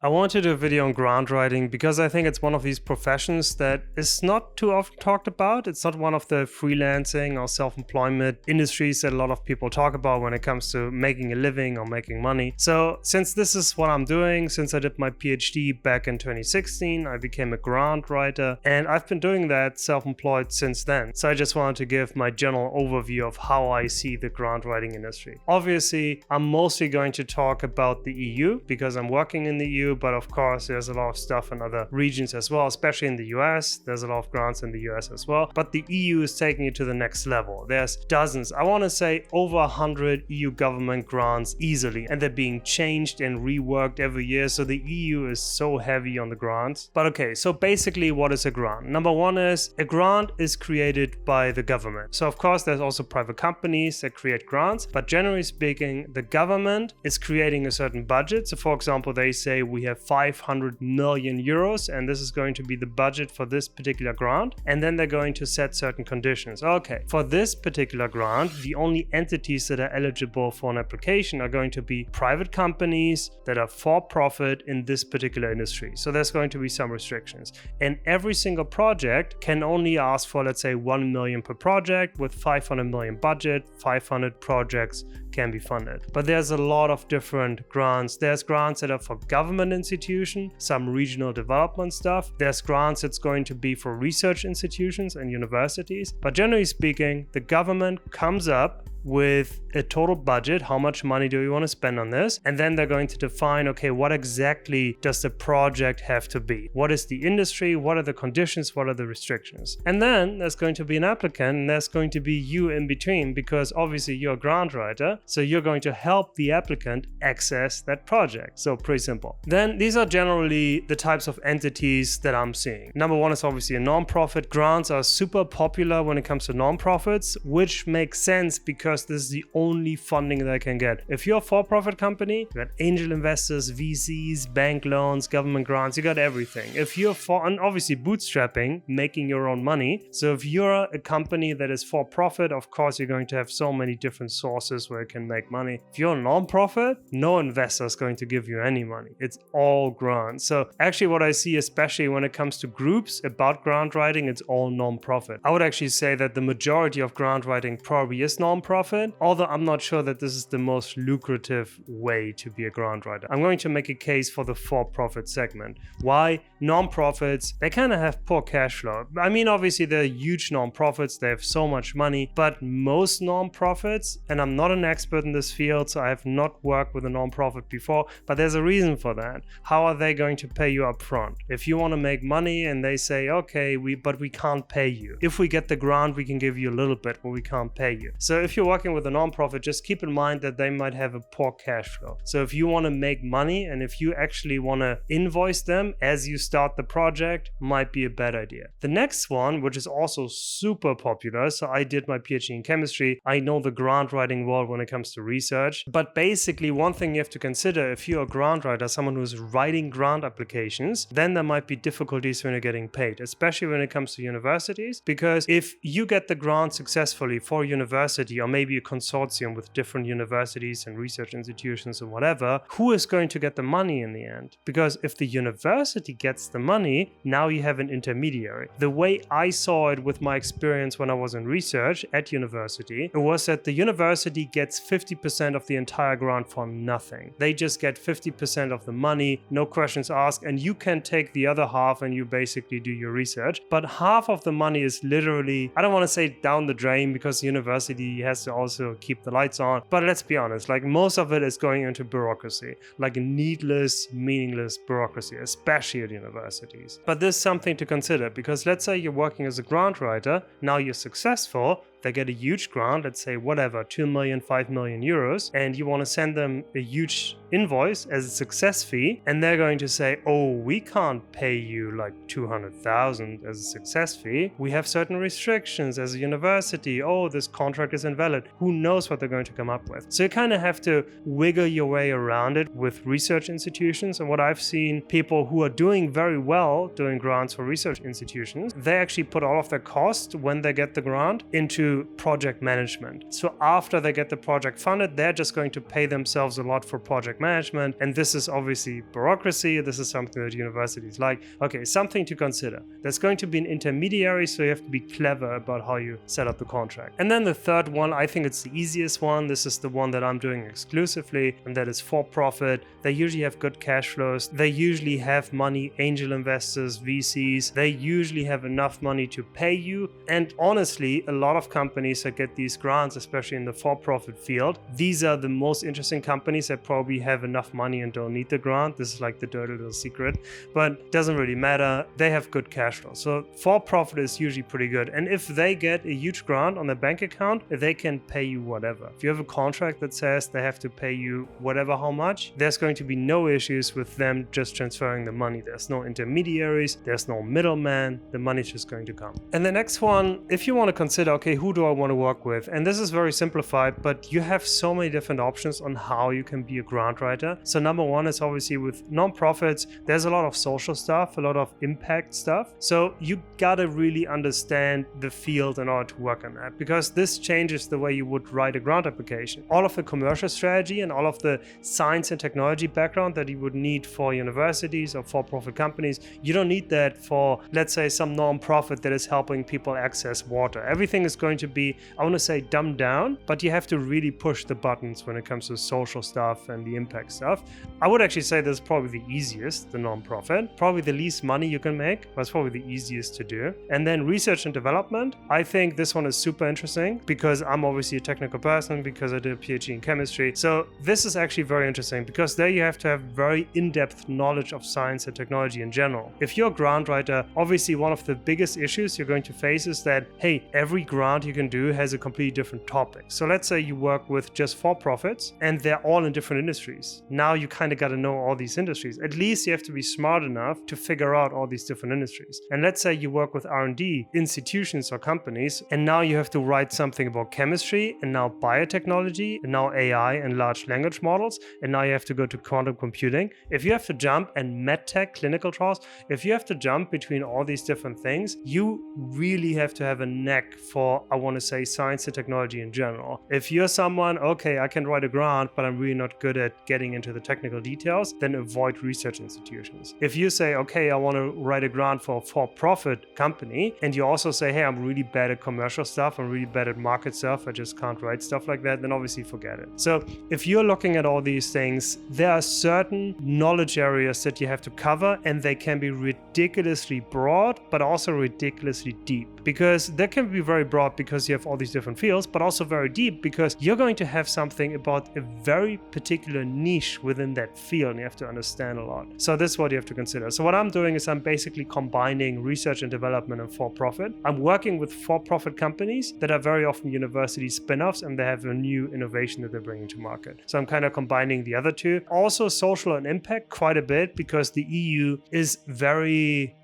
I wanted to do a video on grant writing because I think it's one of these professions that is not too often talked about. It's not one of the freelancing or self-employment industries that a lot of people talk about when it comes to making a living or making money. So since this is what I'm doing, since I did my PhD back in 2016, I became a grant writer, and I've been doing that self-employed since then. So I just wanted to give my general overview of how I see the grant writing industry. Obviously, I'm mostly going to talk about the EU because I'm working in the EU, but of course there's a lot of stuff in other regions as well, especially in the US. There's a lot of grants in the US as well, but the EU is taking it to the next level. There's dozens, I want to say over 100 EU government grants easily, and they're being changed and reworked every year, so the EU is so heavy on the grants. But okay, so basically what is a grant? Number one is a grant is created by the government. So of course there's also private companies that create grants, but generally speaking the government is creating a certain budget. So for example, they say we have 500 million euros and this is going to be the budget for this particular grant, and then they're going to set certain conditions. Okay, for this particular grant, the only entities that are eligible for an application are going to be private companies that are for profit in this particular industry. So there's going to be some restrictions, and every single project can only ask for, let's say, 1 million per project. With 500 million budget, 500 projects can be funded. But there's a lot of different grants. There's grants that are for government institutions, some regional development stuff. There's grants that's going to be for research institutions and universities. But generally speaking, the government comes up with a total budget. How much money do you want to spend on this? And then they're going to define, okay, what exactly does the project have to be? What is the industry? What are the conditions? What are the restrictions? And then there's going to be an applicant, and there's going to be you in between, because obviously you're a grant writer, so you're going to help the applicant access that project. So pretty simple. Then these are generally the types of entities that I'm seeing. Number one is obviously a nonprofit. Grants are super popular when it comes to nonprofits, which makes sense because this is the only funding that I can get. If you're a for-profit company, you got angel investors, VCs, bank loans, government grants, you got everything. If you're and obviously bootstrapping, making your own money. So if you're a company that is for-profit, of course you're going to have so many different sources where you can make money. If you're a non-profit, no investor is going to give you any money. It's all grants. So actually what I see, especially when it comes to groups about grant writing, it's all non-profit. I would actually say that the majority of grant writing probably is non-profit, although I'm not sure that this is the most lucrative way to be a grant writer. I'm going to make a case for the for-profit segment. Why? Non-profits, they kind of have poor cash flow. I mean, obviously they're huge non-profits, they have so much money, but most non-profits, and I'm not an expert in this field, so I have not worked with a non-profit before, but there's a reason for that. How are they going to pay you up front? If you want to make money and they say, okay, but we can't pay you. If we get the grant, we can give you a little bit, but we can't pay you. So if you're working with a non-profit, just keep in mind that they might have a poor cash flow. So if you want to make money and if you actually want to invoice them as you start the project, might be a bad idea. The next one, which is also super popular, so I did my PhD in chemistry, I know the grant writing world when it comes to research, but basically one thing you have to consider, if you're a grant writer, someone who's writing grant applications, then there might be difficulties when you're getting paid, especially when it comes to universities, because if you get the grant successfully for a university or maybe a consortium with different universities and research institutions and whatever, who is going to get the money in the end? Because if the university gets the money, now you have an intermediary. The way I saw it with my experience when I was in research at university, it was that the university gets 50% of the entire grant for nothing. They just get 50% of the money, no questions asked, and you can take the other half and you basically do your research. But half of the money is literally, I don't want to say down the drain, because the university has to also keep the lights on, but let's be honest, like most of it is going into bureaucracy, like a needless, meaningless bureaucracy, especially at universities. But there's something to consider, because let's say you're working as a grant writer, now you're successful, they get a huge grant, let's say whatever, 2 million, 5 million euros, and you want to send them a huge invoice as a success fee, and they're going to say, oh, we can't pay you like 200,000 as a success fee. We have certain restrictions as a university. Oh, this contract is invalid. Who knows what they're going to come up with? So you kind of have to wiggle your way around it with research institutions. And what I've seen, people who are doing very well doing grants for research institutions, they actually put all of their cost when they get the grant into to project management. So after they get the project funded, they're just going to pay themselves a lot for project management. And this is obviously bureaucracy. This is something that universities like. Okay, something to consider. There's going to be an intermediary, so you have to be clever about how you set up the contract. And then the third one, I think it's the easiest one. This is the one that I'm doing exclusively, and that is for profit. They usually have good cash flows. They usually have money, angel investors, VCs. They usually have enough money to pay you. And honestly, a lot of companies that get these grants, especially in the for-profit field, these are the most interesting companies that probably have enough money and don't need the grant. This is like the dirty little secret, but it doesn't really matter. They have good cash flow. So for-profit is usually pretty good. And if they get a huge grant on their bank account, they can pay you whatever. If you have a contract that says they have to pay you whatever how much, there's going to be no issues with them just transferring the money. There's no intermediaries, there's no middleman, the money's just going to come. And the next one, if you want to consider, okay, who do I want to work with? And this is very simplified, but you have so many different options on how you can be a grant writer. So number one is obviously with nonprofits, there's a lot of social stuff, a lot of impact stuff. So you gotta really understand the field in order to work on that, because this changes the way you would write a grant application. All of the commercial strategy and all of the science and technology background that you would need for universities or for-profit companies, you don't need that for, let's say, some non-profit that is helping people access water. Everything is going to be, I want to say, dumbed down, but you have to really push the buttons when it comes to social stuff and the impact stuff. I would actually say this is probably the easiest, the non-profit, probably the least money you can make, but it's probably the easiest to do. And then research and development, I think this one is super interesting because I'm obviously a technical person, because I did a PhD in chemistry. So this is actually very interesting because there you have to have very in-depth knowledge of science and technology in general. If you're a grant writer, obviously one of the biggest issues you're going to face is that, hey, every grant you can do has a completely different topic. So let's say you work with just for-profits and they're all in different industries. Now you kind of got to know all these industries. At least you have to be smart enough to figure out all these different industries. And let's say you work with R&D institutions or companies, and now you have to write something about chemistry, and now biotechnology, and now AI and large language models, and now you have to go to quantum computing. If you have to jump, and medtech clinical trials, if you have to jump between all these different things, you really have to have a knack for, I want to say, science and technology in general. If you're someone, okay, I can write a grant, but I'm really not good at getting into the technical details, then avoid research institutions. If you say, okay, I want to write a grant for a for-profit company, and you also say, hey, I'm really bad at commercial stuff, I'm really bad at market stuff, I just can't write stuff like that, then obviously forget it. So if you're looking at all these things, there are certain knowledge areas that you have to cover, and they can be ridiculously broad, but also ridiculously deep. Because they can be very broad because you have all these different fields, but also very deep because you're going to have something about a very particular niche within that field, and you have to understand a lot. So this is what you have to consider. So what I'm doing is I'm basically combining research and development and for-profit. I'm working with for-profit companies that are very often university spin-offs, and they have a new innovation that they're bringing to market. So I'm kind of combining the other two. Also social and impact quite a bit because the EU is very...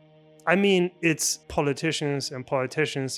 it's politicians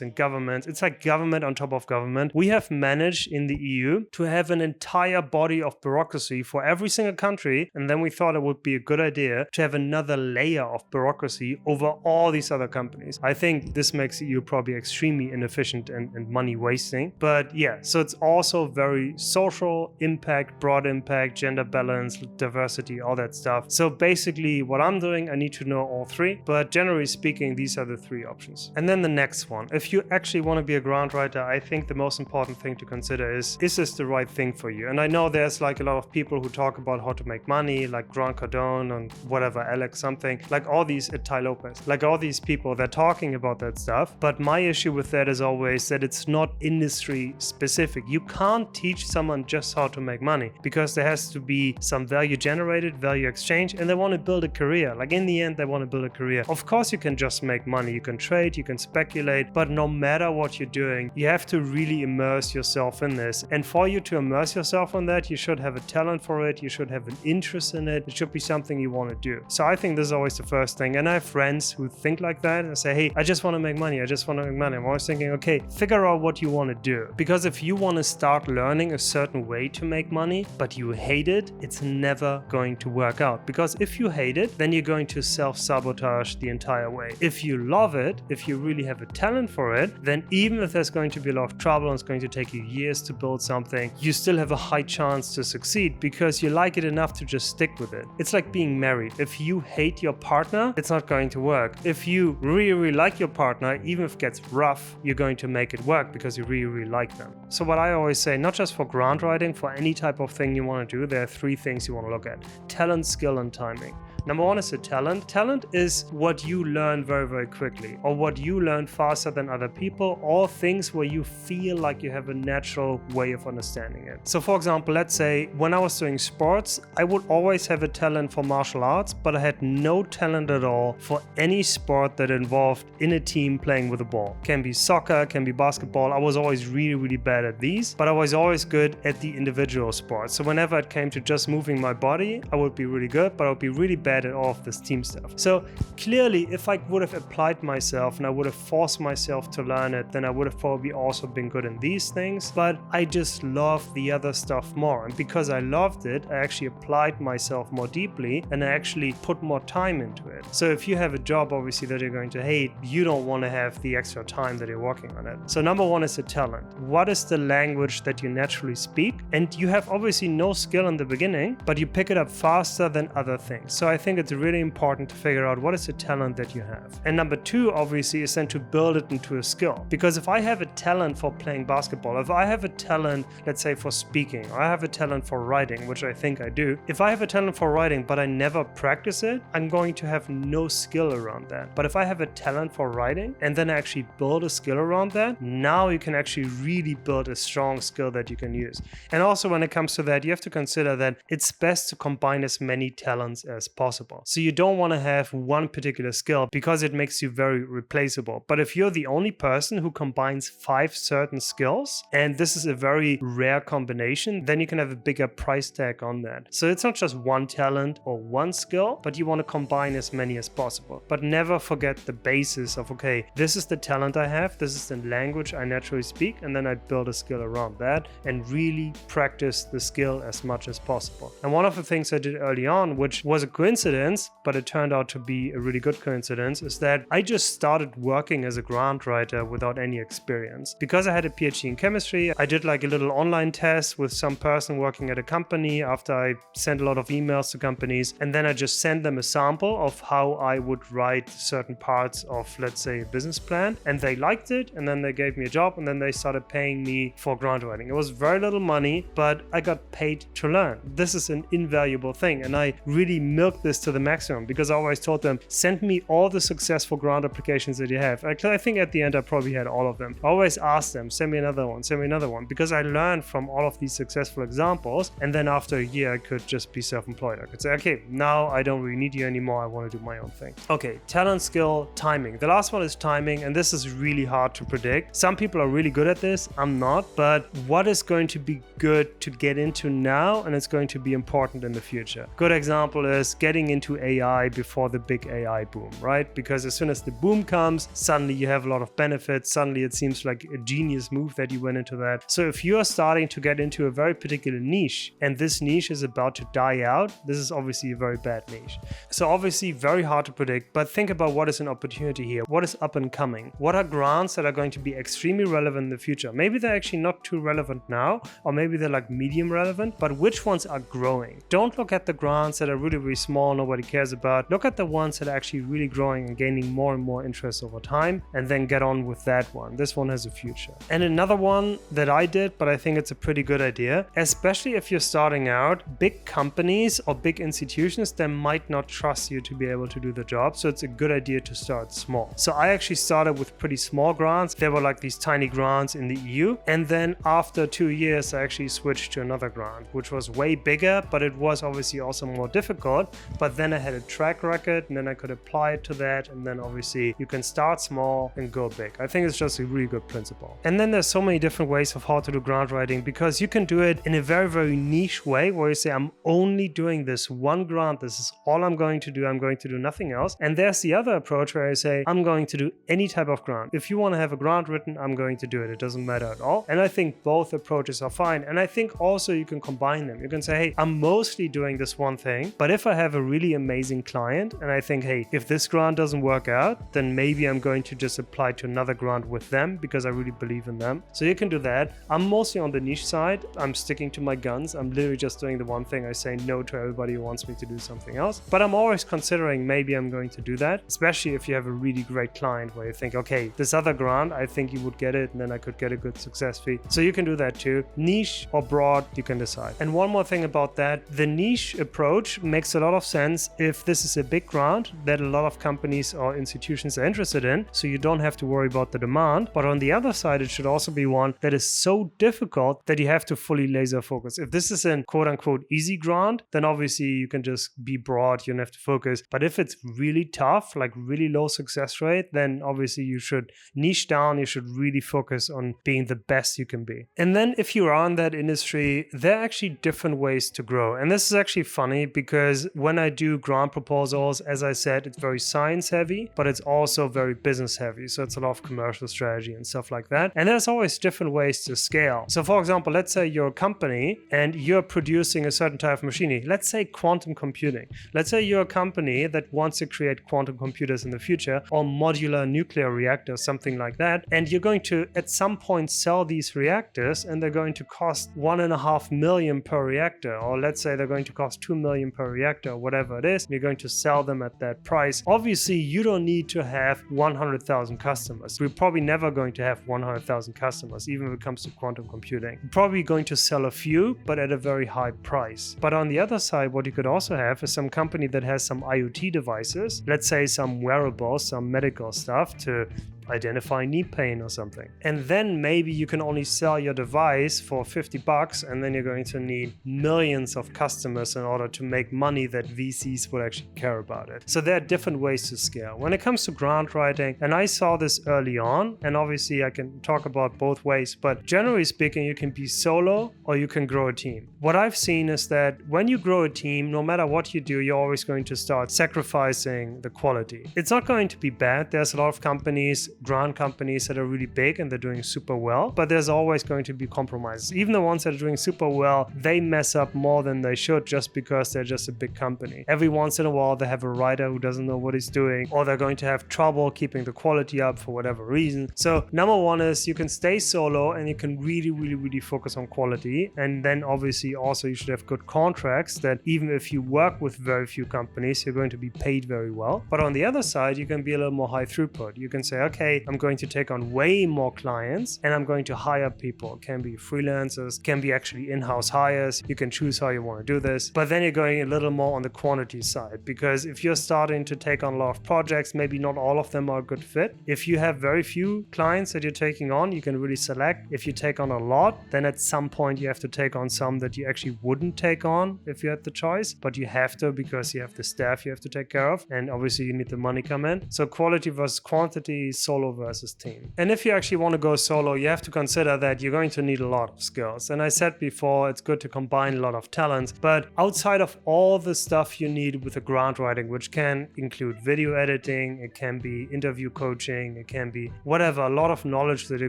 and governments. It's like government on top of government. We have managed in the EU to have an entire body of bureaucracy for every single country. And then we thought it would be a good idea to have another layer of bureaucracy over all these other companies. I think this makes the EU probably extremely inefficient and money wasting. But yeah, so it's also very social impact, broad impact, gender balance, diversity, all that stuff. So basically what I'm doing, I need to know all three. But generally speaking, these are the three options. And then the next one, if you actually want to be a grant writer, I think the most important thing to consider is this the right thing for you? And I know there's like a lot of people who talk about how to make money, like Grant Cardone and whatever, Alex something, like all these, Ty Lopez, like all these people, they're talking about that stuff. But my issue with that is always that it's not industry specific. You can't teach someone just how to make money because there has to be some value generated, value exchange, and they want to build a career. Like in the end, they want to build a career. Of course, you can just make money. You can trade, you can speculate, but no matter what you're doing, you have to really immerse yourself in this. And for you to immerse yourself in that, you should have a talent for it. You should have an interest in it. It should be something you want to do. So I think this is always the first thing. And I have friends who think like that and say, hey, I just want to make money. I just want to make money. I'm always thinking, okay, figure out what you want to do. Because if you want to start learning a certain way to make money, but you hate it, it's never going to work out. Because if you hate it, then you're going to self-sabotage the entire way. If you love it, if you really have a talent for it, then even if there's going to be a lot of trouble and it's going to take you years to build something, you still have a high chance to succeed because you like it enough to just stick with it. It's like being married. If you hate your partner, it's not going to work. If you really, really like your partner, even if it gets rough, you're going to make it work because you really, really like them. So what I always say, not just for grant writing, for any type of thing you want to do, there are 3 things you want to look at: talent, skill, and timing. Number 1 is the talent. Talent is what you learn very, very quickly, or what you learn faster than other people, or things where you feel like you have a natural way of understanding it. So for example, let's say when I was doing sports, I would always have a talent for martial arts, but I had no talent at all for any sport that involved in a team playing with a ball. Can be soccer, can be basketball. I was always really, really bad at these, but I was always good at the individual sports. So whenever it came to just moving my body, I would be really good, but I would be really bad at all of this team stuff. So clearly, if I would have applied myself and I would have forced myself to learn it, then I would have probably also been good in these things. But I just loved the other stuff more. And because I loved it, I actually applied myself more deeply and I actually put more time into it. So if you have a job, obviously, that you're going to hate, you don't want to have the extra time that you're working on it. So number 1 is the talent. What is the language that you naturally speak? And you have obviously no skill in the beginning, but you pick it up faster than other things. So I think it's really important to figure out what is the talent that you have. And number 2, obviously, is then to build it into a skill. Because if I have a talent for playing basketball, if I have a talent, let's say, for speaking, or I have a talent for writing, which I think I do, if I have a talent for writing, but I never practice it, I'm going to have no skill around that. But if I have a talent for writing and then actually build a skill around that, now you can actually really build a strong skill that you can use. And also when it comes to that, you have to consider that it's best to combine as many talents as possible. So you don't want to have one particular skill because it makes you very replaceable. But if you're the only person who combines 5 certain skills, and this is a very rare combination, then you can have a bigger price tag on that. So it's not just one talent or one skill, but you want to combine as many as possible. But never forget the basis of, okay, this is the talent I have, this is the language I naturally speak, and then I build a skill around that and really practice the skill as much as possible. And one of the things I did early on, which was a coincidence, but it turned out to be a really good coincidence, is that I just started working as a grant writer without any experience. Because I had a PhD in chemistry, I did like a little online test with some person working at a company after I sent a lot of emails to companies, and then I just sent them a sample of how I would write certain parts of, let's say, a business plan, and they liked it, and then they gave me a job, and then they started paying me for grant writing. It was very little money, but I got paid to learn. This is an invaluable thing, and I really milked this to the maximum because I always told them, send me all the successful grant applications that you have. I think at the end I probably had all of them. I always asked them, send me another one, because I learned from all of these successful examples, and then after a year I could just be self-employed. I could say, okay, now I don't really need you anymore, I want to do my own thing. Okay, talent, skill, timing. The last one is timing, and this is really hard to predict. Some people are really good at this, I'm not, but what is going to be good to get into now, and it's going to be important in the future. Good example is getting into AI before the big AI boom, right? Because as soon as the boom comes, suddenly you have a lot of benefits. Suddenly it seems like a genius move that you went into that. So if you are starting to get into a very particular niche and this niche is about to die out, this is obviously a very bad niche. So obviously very hard to predict, but think about what is an opportunity here. What is up and coming? What are grants that are going to be extremely relevant in the future? Maybe they're actually not too relevant now, or maybe they're like medium relevant, but which ones are growing? Don't look at the grants that are really, really small, nobody cares about. Look at the ones that are actually really growing and gaining more and more interest over time, and then get on with that one. This one has a future. And another one that I did, but I think it's a pretty good idea, especially if you're starting out, big companies or big institutions, they might not trust you to be able to do the job. So it's a good idea to start small. So I actually started with pretty small grants. There were like these tiny grants in the EU. And then after 2 years, I actually switched to another grant, which was way bigger, but it was obviously also more difficult. But then I had a track record, and then I could apply it to that. And then obviously you can start small and go big. I think it's just a really good principle. And then there's so many different ways of how to do grant writing, because you can do it in a very, very niche way where you say, I'm only doing this one grant. This is all I'm going to do. I'm going to do nothing else. And there's the other approach where I say, I'm going to do any type of grant. If you want to have a grant written, I'm going to do it. It doesn't matter at all. And I think both approaches are fine. And I think also you can combine them. You can say, hey, I'm mostly doing this one thing, but if I have a really amazing client and I think, hey, if this grant doesn't work out, then maybe I'm going to just apply to another grant with them because I really believe in them. So you can do that. I'm mostly on the niche side. I'm sticking to my guns. I'm literally just doing the one thing. I say no to everybody who wants me to do something else. But I'm always considering maybe I'm going to do that, especially if you have a really great client where you think, okay, this other grant, I think you would get it and then I could get a good success fee. So you can do that too. Niche or broad, you can decide. And one more thing about that, the niche approach makes a lot of sense if this is a big grant that a lot of companies or institutions are interested in, so you don't have to worry about the demand. But on the other side, it should also be one that is so difficult that you have to fully laser focus. If this is an quote unquote easy grant, then obviously you can just be broad, you don't have to focus. But if it's really tough, like really low success rate, then obviously you should niche down, you should really focus on being the best you can be. And then if you are in that industry, there are actually different ways to grow. And this is actually funny because when I do grant proposals, as I said, it's very science heavy, but it's also very business heavy. So it's a lot of commercial strategy and stuff like that. And there's always different ways to scale. So for example, let's say you're a company and you're producing a certain type of machinery. Let's say quantum computing. Let's say you're a company that wants to create quantum computers in the future or modular nuclear reactors, something like that. And you're going to at some point sell these reactors and they're going to cost $1.5 million per reactor. Or let's say they're going to cost $2 million per reactor or whatever it is. You're going to sell them at that price. Obviously, you don't need to have 100,000 customers. We're probably never going to have 100,000 customers, even when it comes to quantum computing. We're probably going to sell a few, but at a very high price. But on the other side, what you could also have is some company that has some IoT devices, let's say some wearables, some medical stuff to identify knee pain or something. And then maybe you can only sell your device for $50 and then you're going to need millions of customers in order to make money that VCs would actually care about it. So there are different ways to scale. When it comes to grant writing, and I saw this early on, and obviously I can talk about both ways, but generally speaking, you can be solo or you can grow a team. What I've seen is that when you grow a team, no matter what you do, you're always going to start sacrificing the quality. It's not going to be bad. There's a lot of companies, grant companies that are really big and they're doing super well, but there's always going to be compromises. Even the ones that are doing super well, they mess up more than they should just because they're just a big company. Every once in a while, they have a writer who doesn't know what he's doing, or they're going to have trouble keeping the quality up for whatever reason. So number one is you can stay solo and you can really focus on quality. And then obviously also you should have good contracts that even if you work with very few companies, you're going to be paid very well. But on the other side, you can be a little more high throughput. You can say, okay, I'm going to take on way more clients and I'm going to hire people. It can be freelancers, can be actually in-house hires. You can choose how you want to do this. But then you're going a little more on the quantity side, because if you're starting to take on a lot of projects, maybe not all of them are a good fit. If you have very few clients that you're taking on, you can really select. If you take on a lot, then at some point you have to take on some that you actually wouldn't take on if you had the choice, but you have to because you have the staff you have to take care of, and obviously you need the money come in. So quality versus quantity, solo versus team. And if you actually want to go solo, you have to consider that you're going to need a lot of skills. And I said before, it's good to combine a lot of talents, but outside of all the stuff you need with the grant writing, which can include video editing, it can be interview coaching, it can be whatever, a lot of knowledge that you're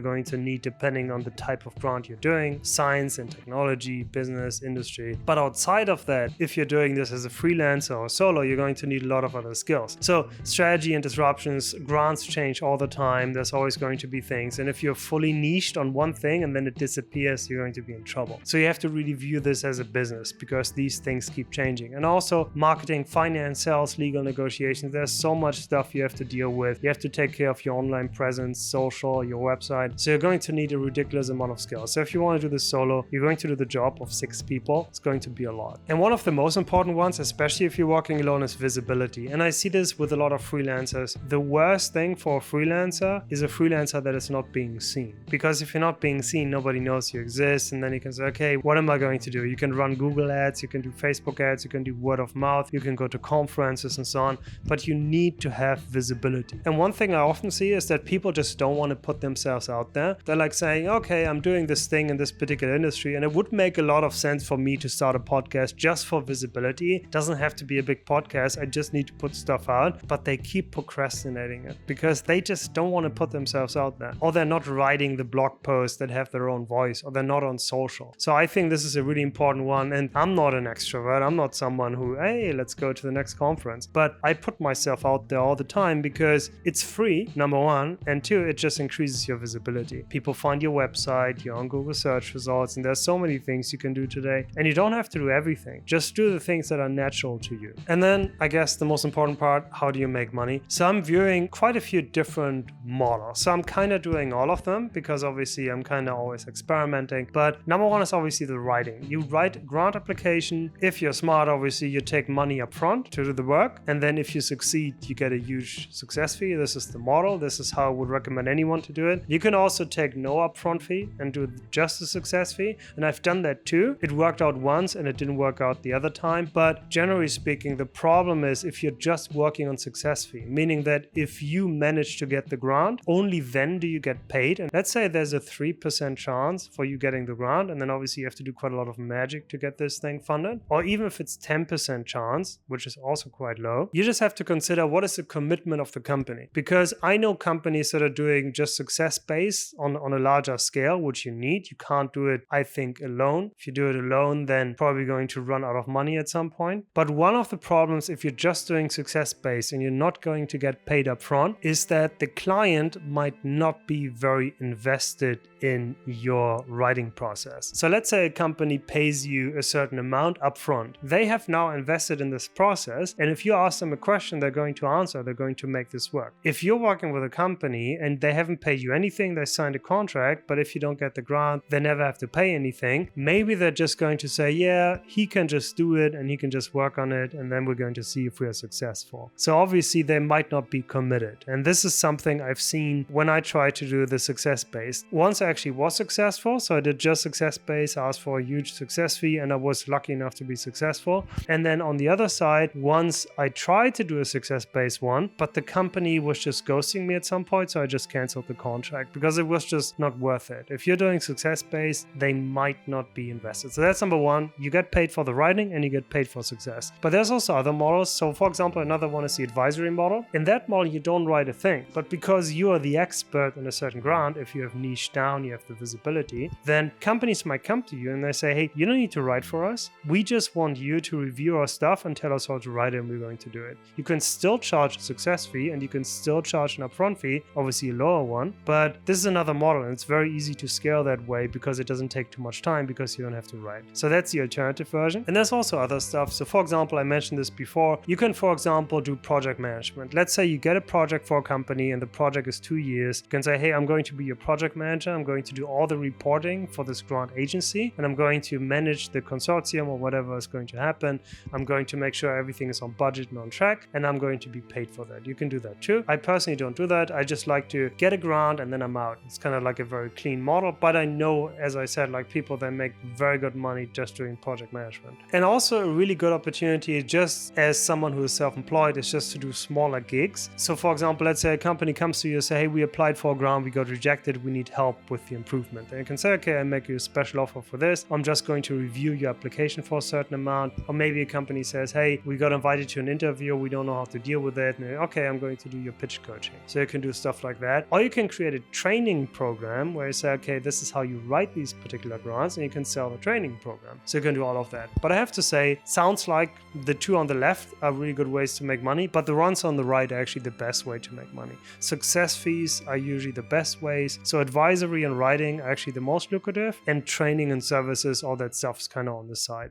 going to need depending on the type of grant you're doing, science and technology, business, industry. But outside of that, if you're doing this as a freelancer or solo, you're going to need a lot of other skills. So strategy and disruptions, grants change all the time. There's always going to be things. And if you're fully niched on one thing and then it disappears, you're going to be in trouble. So you have to really view this as a business because these things keep changing. And also marketing, finance, sales, legal negotiations. There's so much stuff you have to deal with. You have to take care of your online presence, social, your website. So you're going to need a ridiculous amount of skills. So if you want to do this solo, you're going to do the job of 6 people. It's going to be a lot. And one of the most important ones, especially if you're working alone, is visibility. And I see this with a lot of freelancers. The worst thing for a freelancer is a freelancer that is not being seen. Because if you're not being seen, nobody knows you exist. And then you can say, okay, what am I going to do? You can run Google ads, you can do Facebook ads, you can do word of mouth, you can go to conferences and so on, but you need to have visibility. And one thing I often see is that people just don't want to put themselves out there. They're like saying, okay, I'm doing this thing in this particular industry, and it would make a lot of sense for me to start a podcast just for visibility. It doesn't have to be a big podcast. I just need to put stuff out, but they keep procrastinating it because they just don't want to put themselves out there, or they're not writing the blog posts that have their own voice, or they're not on social. So I think this is a really important one. And I'm not an extrovert. I'm not someone who, hey, let's go to the next conference. But I put myself out there all the time because it's free, number one, and two, it just increases your visibility. People find your website, you're on Google search results, and there's so many things you can do today. And you don't have to do everything. Just do the things that are natural to you. And then I guess the most important part, how do you make money? So I'm viewing quite a few different models. So I'm kind of doing all of them because obviously I'm kind of always experimenting. But number one is obviously the writing. You write a grant application. If you're smart, obviously you take money up front to do the work. And then if you succeed, you get a huge success fee. This is the model. This is how I would recommend anyone to do it. You can also take no upfront fee and do just a success fee. And I've done that too. It worked out once and it didn't work out the other time. But generally speaking, the problem is if you're just working on success fee, meaning that if you manage to get the grant, only then do you get paid. And let's say there's a 3% chance for you getting the grant. And then obviously you have to do quite a lot of magic to get this thing funded. Or even if it's 10% chance, which is also quite low, you just have to consider what is the commitment of the company. Because I know companies that are doing just success based on a larger scale, which you need. You can't do it, I think, alone. If you do it alone, then probably going to run out of money at some point. But one of the problems if you're just doing success based and you're not going to get paid up front is that the client might not be very invested in your writing process. So let's say a company pays you a certain amount up front. They have now invested in this process, and if you ask them a question, they're going to answer, they're going to make this work. If you're working with a company and they haven't paid you anything, they signed a contract, but if you don't get the grant, they never have to pay anything. Maybe they're just going to say, yeah, he can just do it and he can just work on it, and then we're going to see if we are successful. So obviously they might not be committed. And this is something I've seen when I try to do the success based. Once I actually was successful, so I did just success based, asked for a huge success fee, and I was lucky enough to be successful. And then on the other side, once I tried to do a success based one, but the company was just ghosting me at some point, so I just canceled the contract because it was just not worth it. If you're doing success based, they might not be invested. So that's number one. You get paid for the writing and you get paid for success. But there's also other models. So for example, another one is the advisory model. In that model, you don't write a thing, but because you are the expert in a certain grant, if you have niche down, you have the visibility, then companies might come to you and they say, hey, you don't need to write for us. We just want you to review our stuff and tell us how to write it, and we're going to do it. You can still charge a success fee and you can still charge an upfront fee, obviously a lower one, but this is another model and it's very easy to scale that way because it doesn't take too much time because you don't have to write. So that's the alternative version. And there's also other stuff. So for example, I mentioned this before, you can, for example, do project management. Let's say you get a project for a company and the project is 2 years. You can say, hey, I'm going to be your project manager. I'm going to do all the reporting for this grant agency, and I'm going to manage the consortium or whatever is going to happen. I'm going to make sure everything is on budget and on track, and I'm going to be paid for that. You can do that too. I personally don't do that. I just like to get a grant and then I'm out. It's kind of like a very clean model, but I know, as I said, like people that make very good money just doing project management. And also a really good opportunity, just as someone who is self-employed, is just to do smaller gigs. So for example, let's say a company comes to you and say, hey, we applied for a grant, we got rejected, we need help with the improvement. And you can say, okay, I make you a special offer for this. I'm just going to review your application for a certain amount. Or maybe a company says, hey, we got invited to an interview, we don't know how to deal with it. And okay, I'm going to do your pitch coaching. So you can do stuff like that. Or you can create a training program where you say, okay, this is how you write these particular grants, and you can sell the training program. So you can do all of that. But I have to say, sounds like the two on the left are really good ways to make money, but the ones on the right are actually the best way to make money. Success fees are usually the best ways. So advisory and writing are actually the most lucrative, and training and services, all that stuff is kind of on the side.